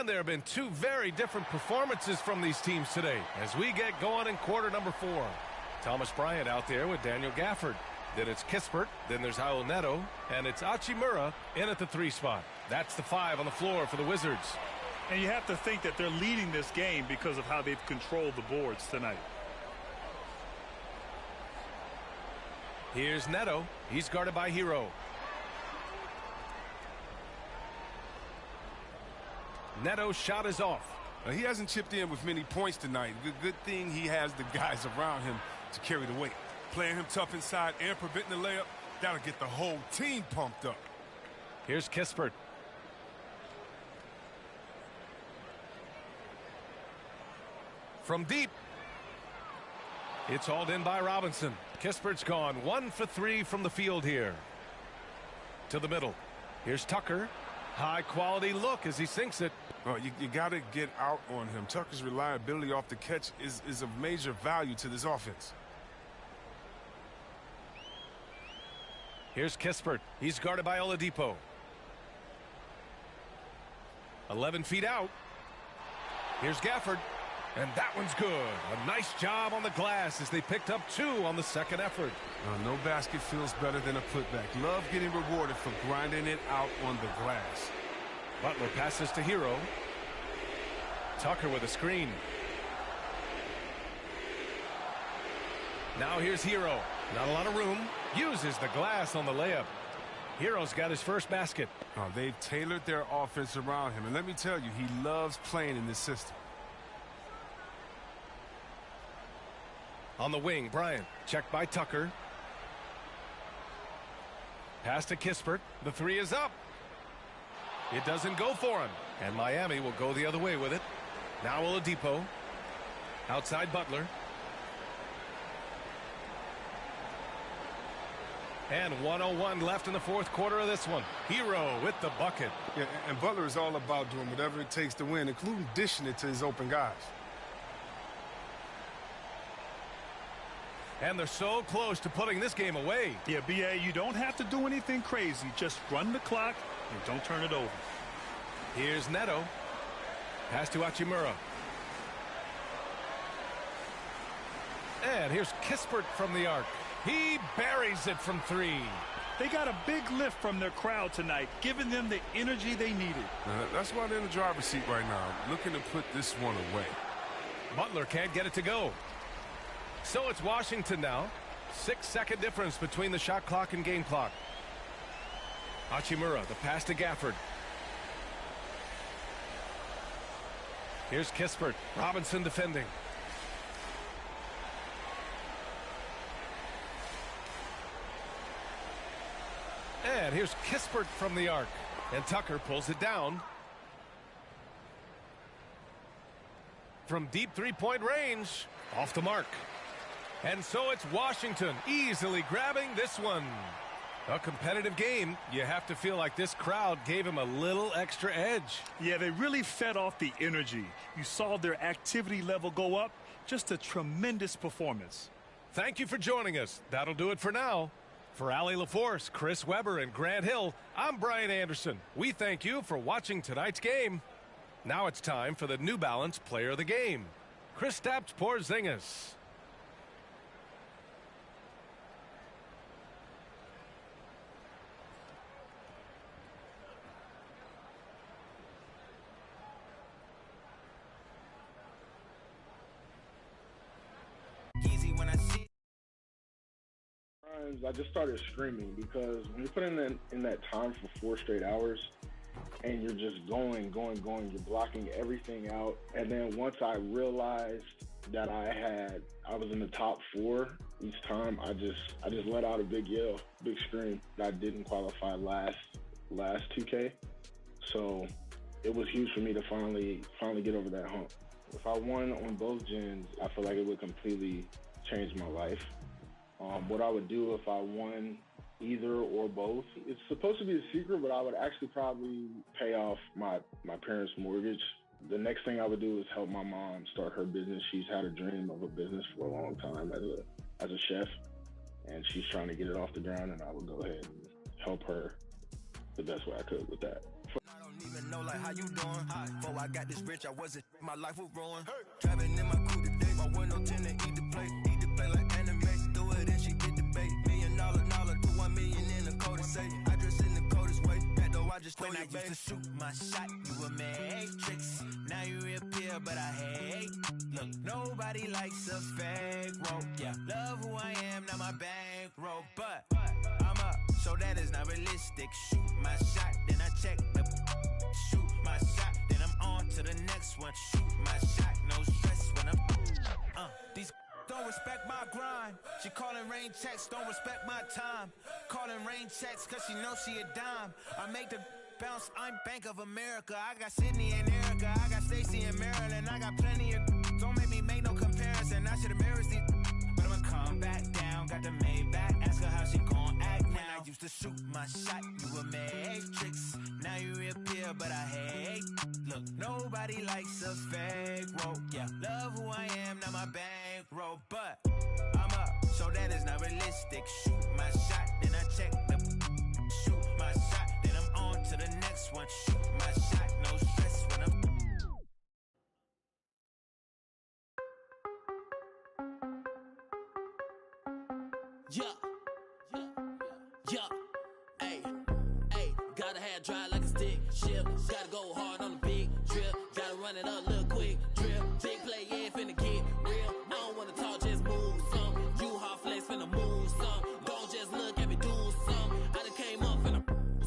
[SPEAKER 3] And there have been two very different performances from these teams today as we get going in quarter number 4. Thomas Bryant out there with Daniel Gafford. Then it's Kispert, then there's Raul Neto, and it's Hachimura in at the 3 spot. That's the 5 on the floor for the Wizards.
[SPEAKER 19] And you have to think that they're leading this game because of how they've controlled the boards tonight.
[SPEAKER 3] Here's Neto. He's guarded by Hero. Neto's shot is off.
[SPEAKER 20] He hasn't chipped in with many points tonight. Good thing he has the guys around him to carry the weight. Playing him tough inside and preventing the layup, that'll get the whole team pumped up.
[SPEAKER 3] Here's Kispert. From deep. It's hauled in by Robinson. Kispert's gone 1 for 3 from the field here. To the middle. Here's Tucker. High quality look as he sinks it.
[SPEAKER 20] Oh, you got to get out on him. Tucker's reliability off the catch is of major value to this offense.
[SPEAKER 3] Here's Kispert. He's guarded by Oladipo. 11 feet out. Here's Gafford. And that one's good. A nice job on the glass as they picked up 2 on the second effort.
[SPEAKER 20] No basket feels better than a putback. Love getting rewarded for grinding it out on the glass.
[SPEAKER 3] Butler passes to Hero. Tucker with a screen. Now here's Hero. Not a lot of room. Uses the glass on the layup. Hero's got his first basket.
[SPEAKER 20] They've tailored their offense around him. And let me tell you, he loves playing in this system.
[SPEAKER 3] On the wing, Bryant. Checked by Tucker. Pass to Kispert. The 3 is up. It doesn't go for him. And Miami will go the other way with it. Now Oladipo. Outside Butler. And 1:01 left in the fourth quarter of this one. Hero with the bucket.
[SPEAKER 20] Yeah, and Butler is all about doing whatever it takes to win, including dishing it to his open guys.
[SPEAKER 3] And they're so close to putting this game away.
[SPEAKER 19] Yeah, B.A., you don't have to do anything crazy. Just run the clock and don't turn it over.
[SPEAKER 3] Here's Neto. Pass to Hachimura. And here's Kispert from the arc. He buries it from 3.
[SPEAKER 19] They got a big lift from their crowd tonight, giving them the energy they needed.
[SPEAKER 20] That's why they're in the driver's seat right now, looking to put this one away.
[SPEAKER 3] Butler can't get it to go. So it's Washington now. 6-second difference between the shot clock and game clock. Hachimura, the pass to Gafford. Here's Kispert. Robinson defending. And here's Kispert from the arc. And Tucker pulls it down. From deep 3-point range. Off the mark. And so it's Washington easily grabbing this one. A competitive game. You have to feel like this crowd gave him a little extra edge.
[SPEAKER 19] Yeah, they really fed off the energy. You saw their activity level go up. Just a tremendous performance.
[SPEAKER 3] Thank you for joining us. That'll do it for now. For Allie LaForce, Chris Webber, and Grant Hill, I'm Brian Anderson. We thank you for watching tonight's game. Now it's time for the New Balance Player of the Game, Kristaps Porzingis.
[SPEAKER 4] I just started screaming because when you put in that time for 4 straight hours and you're just going, you're blocking everything out. And then once I realized that I was in the top 4 each time, I just let out a big yell, big scream. I didn't qualify last 2K. So it was huge for me to finally get over that hump. If I won on both gens, I feel like it would completely change my life. What I would do if I won either or both, it's supposed to be a secret, but I would actually probably pay off my parents' mortgage. The next thing I would do is help my mom start her business. She's had a dream of a business for a long time as a chef, and she's trying to get it off the ground, and I would go ahead and help her the best way I could with that.
[SPEAKER 15] know, like, how you doing? Before I got this rich, I wasn't, my life was ruined. Driving in my coupe today, my window tint to eat the plate like anime. Do it and she get the bait. $1 million, put $1 million in the code to say. I dress in the coldest way, that though I just told you, babe. When I used to shoot my shot, you were matrix. Now you reappear, but I hate. Look, nobody likes a fake rope. Yeah, love who I am, not my bankroll. But I'm up, so that is not realistic. Shoot my shot, then I check the. Shoot my shot, then I'm on to the next one. Shoot my shot, no stress when I'm. These don't respect my grind. She calling rain checks, don't respect my time. Calling rain checks, cause she knows she a dime. I make the bounce, I'm Bank of America. I got Sydney and Erica, I got Stacy and Maryland. I got plenty of. Don't make me make no comparison. I should embarrass these. But I'ma come back down. Got the Maybach, ask her how she gon' act now. I used to shoot my shot, you a matrix. Now you reappear, but I hate. Look, nobody likes a fake rope. Yeah, love who I am, not my bankroll. But I'm up, so that is not realistic. Shoot my shot, then I check the. Shoot my shot, then I'm on to the next one. Shoot my shot, no stress when I'm.
[SPEAKER 8] Yeah, ayy, gotta have dry like a stick shift. Gotta go hard on the big trip. Gotta run it up, little quick drip. Big play, yeah, finna get real. I don't wanna talk, just move some. You hard flex, finna move some. Don't just look at me, do some. I done came up, finna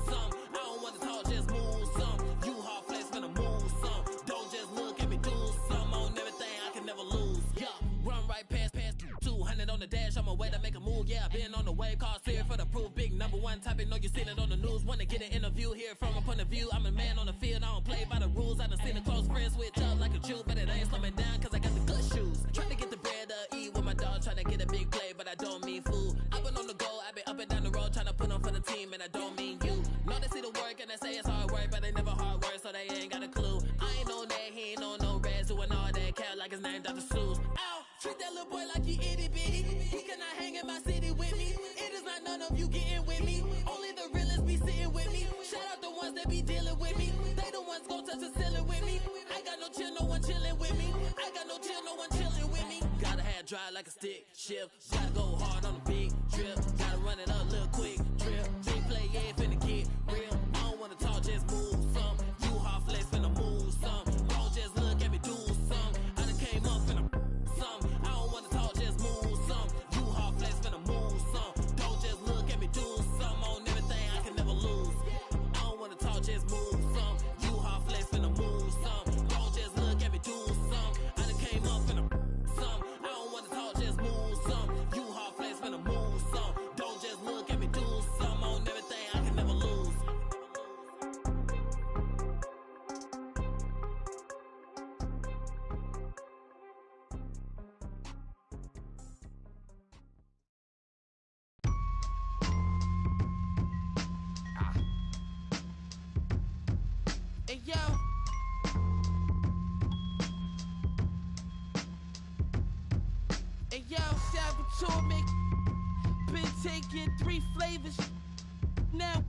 [SPEAKER 8] some. I don't wanna talk, just move some. You hard flex, finna move some. Don't just look at me, do some. On everything, I can never lose. Yeah, run right past 200 on the dash. On my way to make a move, yeah, been on the way. Call Siri for the proof. Big number one topic, know you seen it on the news. Wanna get an interview here from a point of view. I'm a man on the field, I don't play by the rules. I done seen a close friend switch up like a Jew, but it ain't slowing down cause I got the good shoes. Trying to get the bread to eat with my dog, trying to get a big play, but I don't mean food. I've been on the go, I've been up and down the road, trying to put on for the team, and I don't mean you. Know they see the work and they say it's hard work, but they never hard work, so they ain't got a clue. I ain't on that, he ain't on no reds, doing all that cat like his name Dr. Seuss. Ow, treat that little boy like he itty bitty. He cannot hang in my city with me. It is not none of you getting with me. Only the realest be sitting with me. Shout out the ones that be dealing with me. They the ones gon' touch the ceiling with me. I got no chill, no one chilling with me. I got no chill, no one chilling with me. Gotta have dry like a stick shift. Gotta go hard on the big trip. Gotta run it up, little quick trip. Big play, yeah, finna get real. I don't wanna talk, just move some. You hard flex, finna move some. Don't just look at me, do some. I done came up, finna some. I don't wanna talk, just move some. You hard flex, finna move some. Don't just look at me, do some. On everything, I can never lose. I don't wanna talk, just move some. You hard flex, finna move some. Don't just look at me, do some. I done came up, finna some. I don't wanna talk, just move some. You hard flex, finna move some. Don't just look at me, do some. On everything, I can never lose. Hey yo, hey yo, Salvatore make been taking 3 flavors now.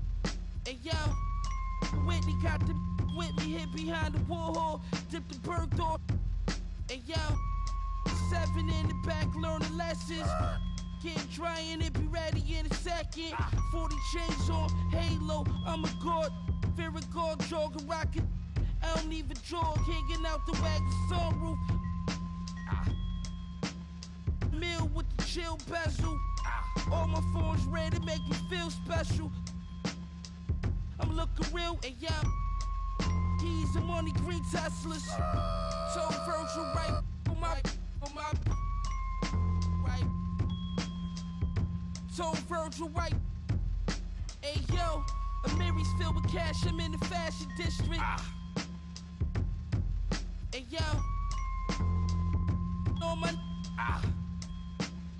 [SPEAKER 8] Hey yo, Whitney got the with me hit behind the Warhol, dip the bird door. Hey yo, 7 in the back learning lessons. Get dry and it be ready in a second. 40 chains on, halo, I'm a god. Fear god, jogging, rockin'. I don't even jog, hanging out the wagon sunroof. Meal with the chill bezel. All my phones ready, make me feel special. I'm looking real, and yeah, he's a money green Teslas. So Virgil right on my right. So Virgil right. Hey yo, Amiri's filled with cash, I'm in the fashion district. Hey yo, on my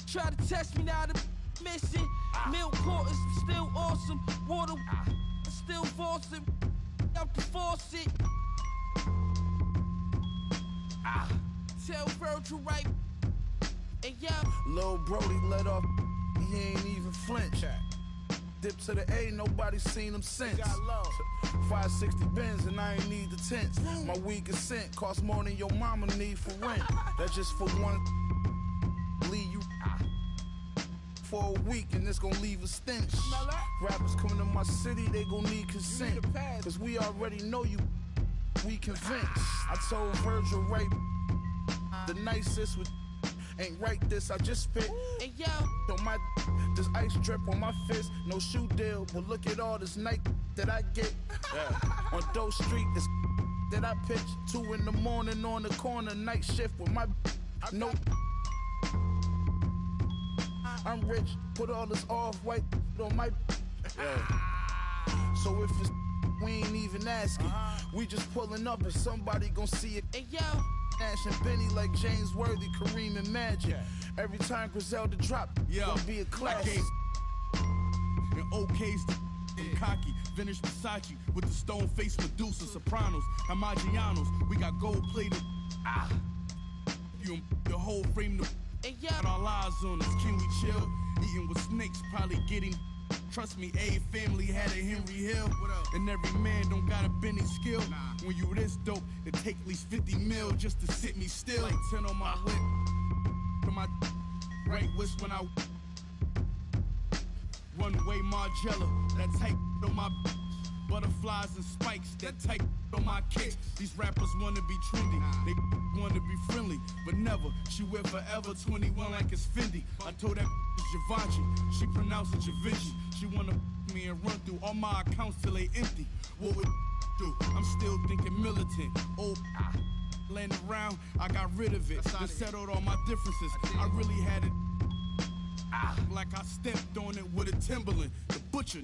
[SPEAKER 8] try to test me now, the missing. Milk quarters still awesome. Water still faucet. Out the faucet. Tell Virgil right. Hey yo,
[SPEAKER 22] Lil' Brody let off. He ain't even flinch.
[SPEAKER 9] dip to the A, nobody seen them since. 560 Benz and I ain't need the tents. My weed is sent, cost more than your mama need for rent. That's just for one. Leave you for a week and it's gonna leave a stench. Rappers coming to my city, they gon' need consent. Cause we already know you, we convinced. I told Virgil right, the nicest with ain't right this, I just spit. Hey yo, on my this ice drip on my fist, no shoe deal, but look at all this night that I get. On Doe Street, this that I pitch 2 in the morning on the corner, night shift with my no. I'm rich, put all this off-white on my so if it's we ain't even asking, we just pulling up and somebody gon' see it. Hey yo, Ash and Benny like James Worthy, Kareem and Magic. Every time Griselda drop, gonna be a classic.
[SPEAKER 22] And OK's the cocky, vintage Versace with the stone face Medusa, Sopranos, Amagianos. We got gold plated. You the whole frame the. Got all eyes on us, can we chill? Eating with snakes, probably getting. Trust me, A family had a Henry Hill. And every man don't got a Benny skill. When you this dope, it take at least 50 mil just to sit me still. Like 10 on my whip, to my right wrist when I runway Margiela. That type on my butterflies and spikes, that type on my kicks. These rappers wanna be trendy, they wanna be friendly, but never. She wear forever 21 like it's Fendi. I told that Givenchy, she pronounced it Givenchy. She wanna me and run through all my accounts till they empty. What would do? I'm still thinking militant. Laying around, I got rid of it. Just settled all my differences. I really had it like I stepped on it with a Timberland. The butcher.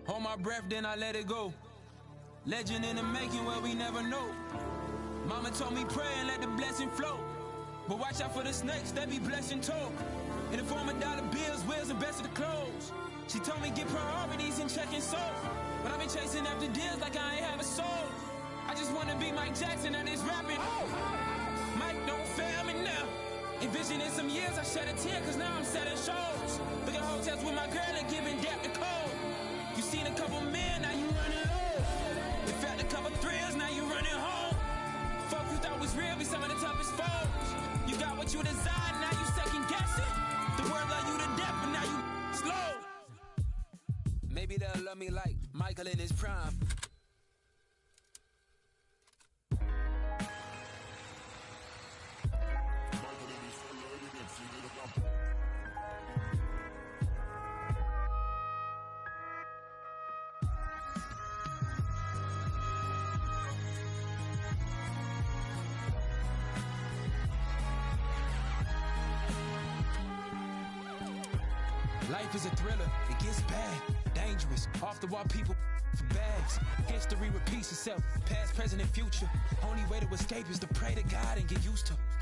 [SPEAKER 23] Hold my breath, then I let it go. Legend in the making where we never know. Mama told me pray and let the blessing flow. But watch out for the snakes, they be blessing too. In the form of dollar bills, wheels, and best of the clothes. She told me get priorities and checking souls. But I've been chasing after deals like I ain't have a soul. I just wanna be Mike Jackson and this rapping. Mike, don't fail me now. Envisioning some years, I shed a tear cause now I'm selling shows. Look at hotels with my girl and giving depth to code. You seen a couple men, now you running low. You felt a couple thrills, now you running home. Folk you thought was real be some of the toughest foes. You got what you desired, now you second guessing. The world love you to death, but now you slow. Maybe they'll love me like Michael in his prime. Life is a thriller, it gets bad, dangerous, off the wall people for bags. History repeats itself, past, present, and future. Only way to escape is to pray to God and get used to